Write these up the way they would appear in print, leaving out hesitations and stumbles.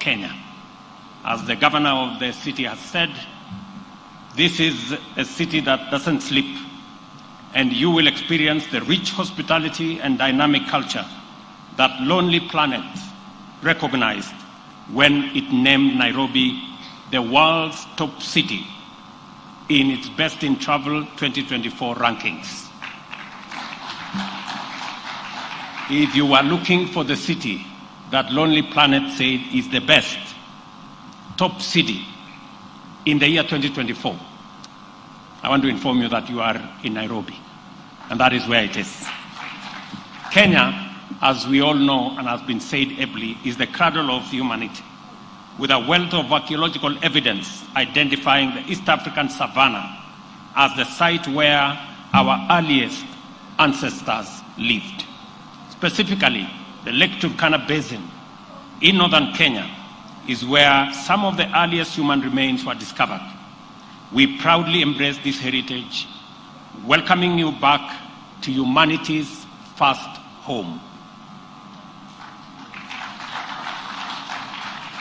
Kenya. As the governor of the city has said, this is a city that doesn't sleep, and you will experience the rich hospitality and dynamic culture that Lonely Planet recognized when it named Nairobi the world's top city in its Best in Travel 2024 rankings. If you are looking for the city that Lonely Planet said is the best top city in the year 2024, I want to inform you that you are in Nairobi, and that is where it is. Kenya, as we all know and has been said ably, is the cradle of humanity, with a wealth of archaeological evidence identifying the East African savanna as the site where our earliest ancestors lived. Specifically, the Lake Turkana Basin in northern Kenya is where some of the earliest human remains were discovered. We proudly embrace this heritage, welcoming you back to humanity's first home.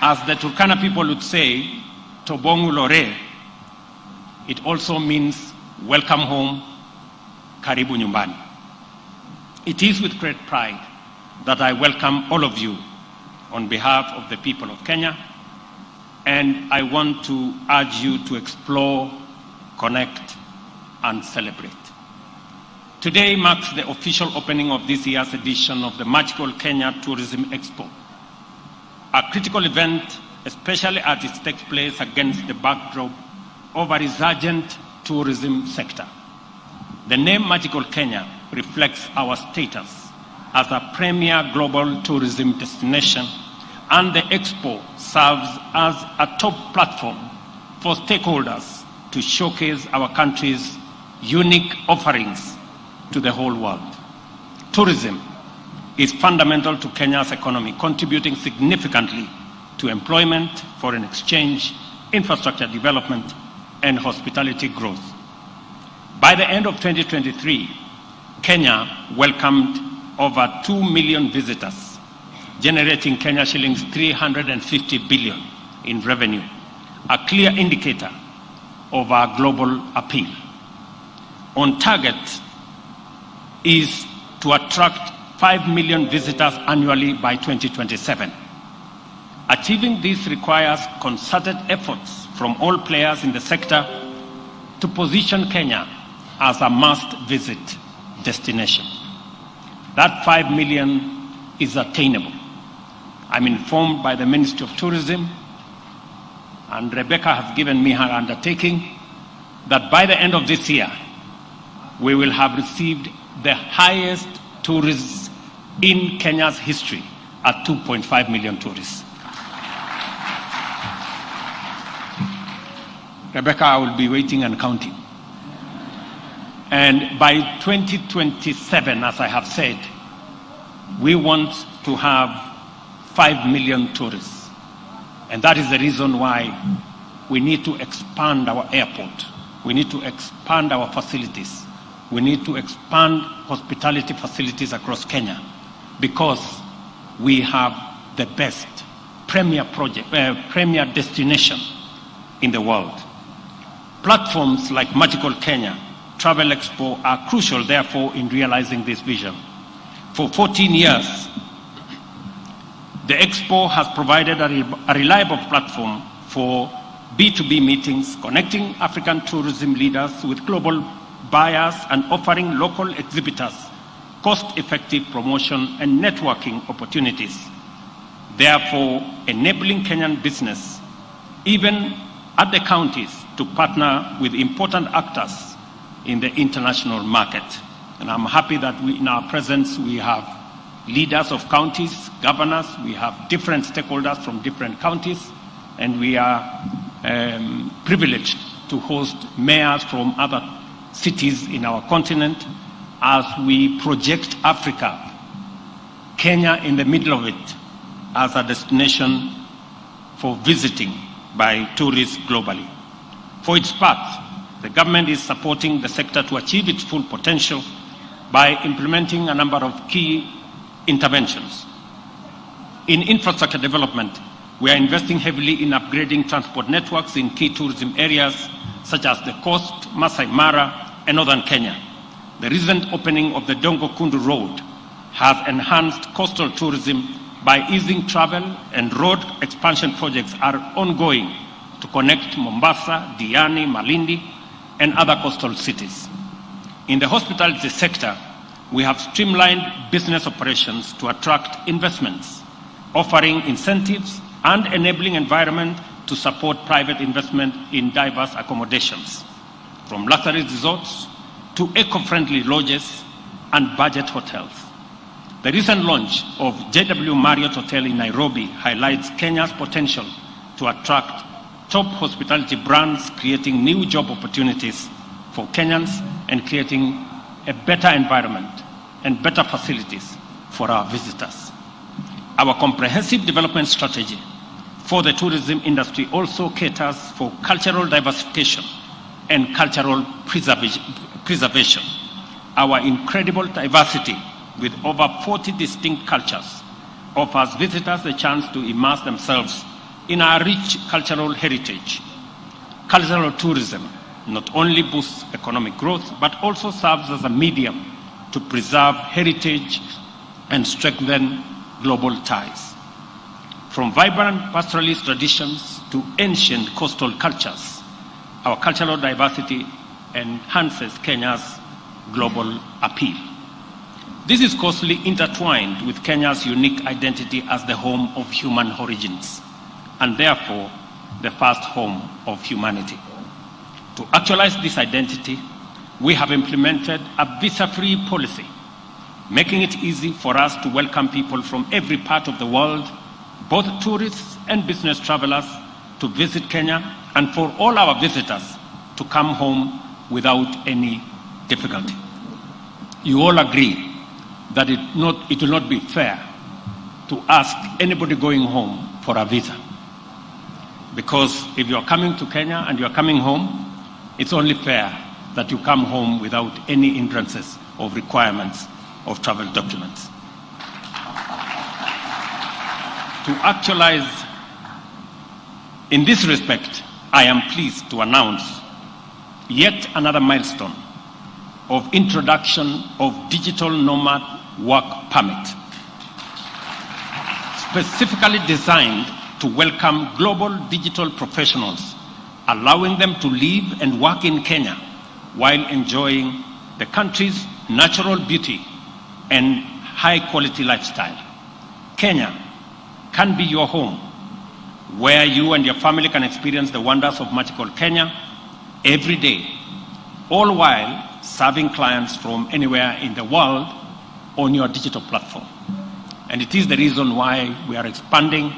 As the Turkana people would say, Tobongu Lore, it also means welcome home, karibu nyumbani. It is with great pride that I welcome all of you on behalf of the people of Kenya, and I want to urge you to explore, connect, and celebrate. Today marks the official opening of this year's edition of the Magical Kenya Tourism Expo, a critical event, especially as it takes place against the backdrop of a resurgent tourism sector. The name Magical Kenya reflects our status as a premier global tourism destination, and the Expo serves as a top platform for stakeholders to showcase our country's unique offerings to the whole world. Tourism is fundamental to Kenya's economy, contributing significantly to employment, foreign exchange, infrastructure development, and hospitality growth. By the end of 2023, Kenya welcomed over 2 million visitors, generating Kenya shillings 350 billion in revenue, a clear indicator of our global appeal. On target is to attract 5 million visitors annually by 2027. Achieving this requires concerted efforts from all players in the sector to position Kenya as a must-visit destination. That 5 million is attainable. I'm informed by the Ministry of Tourism, and Rebecca has given me her undertaking, that by the end of this year, we will have received the highest tourists in Kenya's history at 2.5 million tourists. Rebecca, I will be waiting and counting. And by 2027, as I have said, we want to have 5 million tourists. And that is the reason why we need to expand our airport. We need to expand our facilities. We need to expand hospitality facilities across Kenya, because we have the best premier destination in the world. Platforms like Magical Kenya Travel Expo are crucial, therefore, in realizing this vision. For 14 years, the Expo has provided a reliable platform for B2B meetings, connecting African tourism leaders with global buyers and offering local exhibitors cost-effective promotion and networking opportunities, therefore enabling Kenyan business, even at the counties, to partner with important actors in the international market. And I'm happy that in our presence we have leaders of counties, governors, we have different stakeholders from different counties, and we are privileged to host mayors from other cities in our continent as we project Africa, Kenya in the middle of it, as a destination for visiting by tourists globally. For its part, the government is supporting the sector to achieve its full potential by implementing a number of key interventions. In infrastructure development, we are investing heavily in upgrading transport networks in key tourism areas such as the Coast, Masai Mara, and Northern Kenya. The recent opening of the Dongo Kundu Road has enhanced coastal tourism by easing travel, and road expansion projects are ongoing to connect Mombasa, Diani, Malindi, and other coastal cities. In the hospitality sector, we have streamlined business operations to attract investments, offering incentives and enabling environment to support private investment in diverse accommodations, from luxury resorts to eco-friendly lodges and budget hotels. The recent launch of JW Marriott Hotel in Nairobi highlights Kenya's potential to attract top hospitality brands, creating new job opportunities for Kenyans and creating a better environment and better facilities for our visitors. Our comprehensive development strategy for the tourism industry also caters for cultural diversification and cultural preservation. Our incredible diversity, with over 40 distinct cultures, offers visitors a chance to immerse themselves in our rich cultural heritage. Cultural tourism not only boosts economic growth, but also serves as a medium to preserve heritage and strengthen global ties. From vibrant pastoralist traditions to ancient coastal cultures, our cultural diversity enhances Kenya's global appeal. This is closely intertwined with Kenya's unique identity as the home of human origins, and therefore the first home of humanity. To actualize this identity, we have implemented a visa-free policy, making it easy for us to welcome people from every part of the world, both tourists and business travelers, to visit Kenya, and for all our visitors to come home without any difficulty. You all agree that it will not be fair to ask anybody going home for a visa. Because if you're coming to Kenya and you're coming home, it's only fair that you come home without any hindrances or requirements of travel documents. To actualize, in this respect, I am pleased to announce yet another milestone of introduction of digital nomad work permit, specifically designed to welcome global digital professionals, allowing them to live and work in Kenya while enjoying the country's natural beauty and high-quality lifestyle. Kenya can be your home, where you and your family can experience the wonders of magical Kenya every day, all while serving clients from anywhere in the world on your digital platform. And it is the reason why we are expanding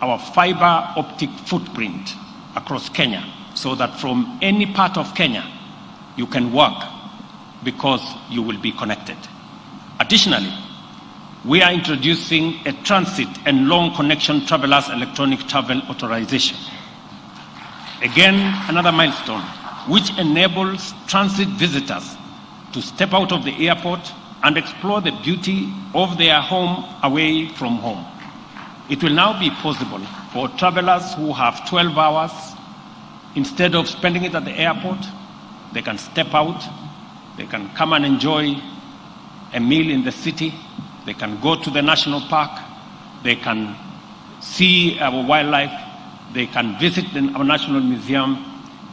our fiber optic footprint across Kenya, so that from any part of Kenya you can work because you will be connected. Additionally, we are introducing a transit and long connection travelers electronic travel authorization. Again, another milestone which enables transit visitors to step out of the airport and explore the beauty of their home away from home. It will now be possible for travelers who have 12 hours, instead of spending it at the airport, they can step out, they can come and enjoy a meal in the city, they can go to the national park, they can see our wildlife, they can visit our national museum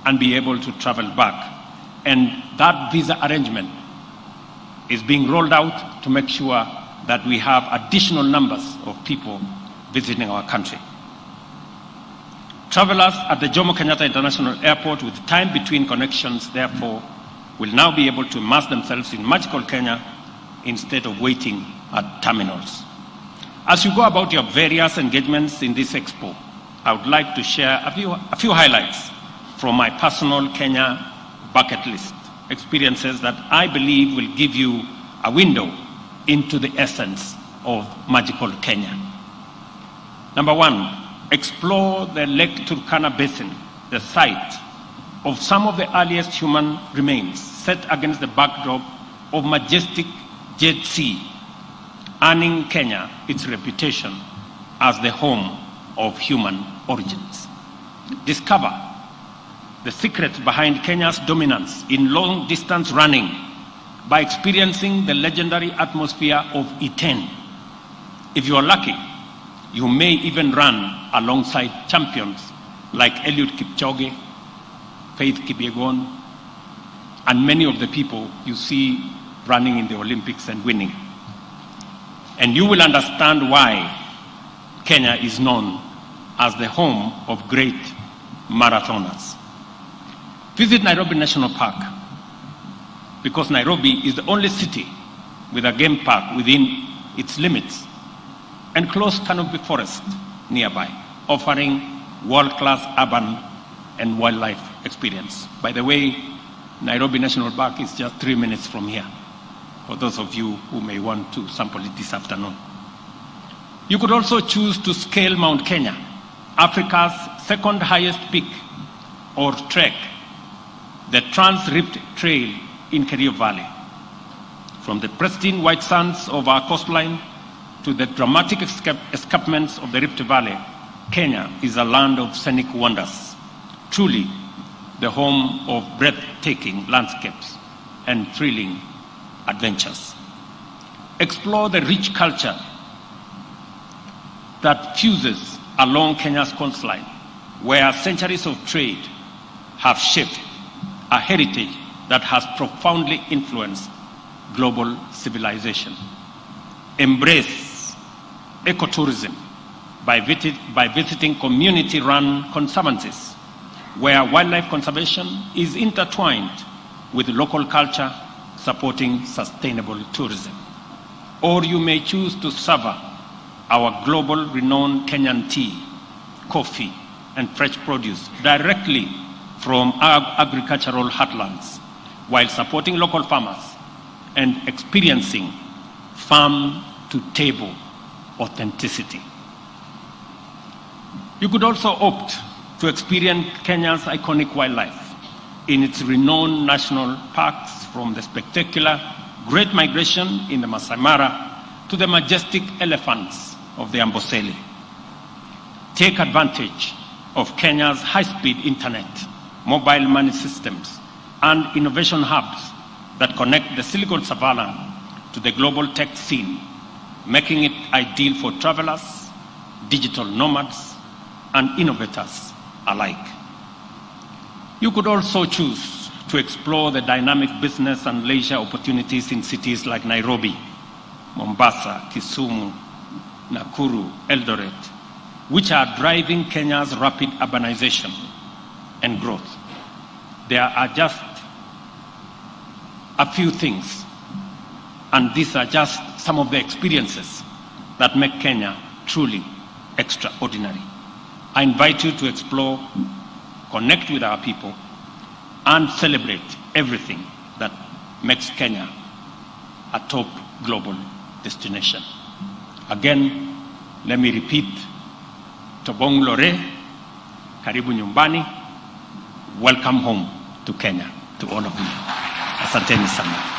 and be able to travel back. And that visa arrangement is being rolled out to make sure that we have additional numbers of people visiting our country. Travelers at the Jomo Kenyatta International Airport with time between connections, therefore, will now be able to immerse themselves in magical Kenya instead of waiting at terminals. As you go about your various engagements in this expo, I would like to share a few highlights from my personal Kenya bucket list, experiences that I believe will give you a window into the essence of magical Kenya. Number one, explore the Lake Turkana Basin, the site of some of the earliest human remains, set against the backdrop of majestic Jet Sea, earning Kenya its reputation as the home of human origins. Discover the secrets behind Kenya's dominance in long-distance running by experiencing the legendary atmosphere of E10. If you are lucky, you may even run alongside champions like Eliud Kipchoge, Faith Kipyegon, and many of the people you see running in the Olympics and winning. And you will understand why Kenya is known as the home of great marathoners. Visit Nairobi National Park, because Nairobi is the only city with a game park within its limits and close canopy forest nearby, offering world-class urban and wildlife experience. By the way, Nairobi National Park is just 3 minutes from here, for those of you who may want to sample it this afternoon. You could also choose to scale Mount Kenya, Africa's second highest peak or trek, the Trans-Rift Trail in Kerio Valley. From the pristine white sands of our coastline to the dramatic escarpments of the Rift Valley, Kenya is a land of scenic wonders, truly the home of breathtaking landscapes and thrilling adventures. Explore the rich culture that fuses along Kenya's coastline, where centuries of trade have shaped a heritage that has profoundly influenced global civilization. Embrace ecotourism by visiting community-run conservancies, where wildlife conservation is intertwined with local culture, supporting sustainable tourism. Or you may choose to savor our global renowned Kenyan tea, coffee, and fresh produce directly from our agricultural heartlands, while supporting local farmers and experiencing farm-to-table authenticity. You could also opt to experience Kenya's iconic wildlife in its renowned national parks, from the spectacular Great Migration in the Masai Mara to the majestic elephants of the Amboseli. Take advantage of Kenya's high-speed internet, mobile money systems, and innovation hubs that connect the Silicon Savannah to the global tech scene, making it ideal for travelers, digital nomads, and innovators alike. You could also choose to explore the dynamic business and leisure opportunities in cities like Nairobi, Mombasa, Kisumu, Nakuru, Eldoret, which are driving Kenya's rapid urbanization and growth. There are just a few things, and these are just some of the experiences that make Kenya truly extraordinary. I invite you to explore, connect with our people, and celebrate everything that makes Kenya a top global destination. Again, let me repeat, Tobong Lore, Karibu Nyumbani, welcome home to Kenya, to all of you. Asanteni sana.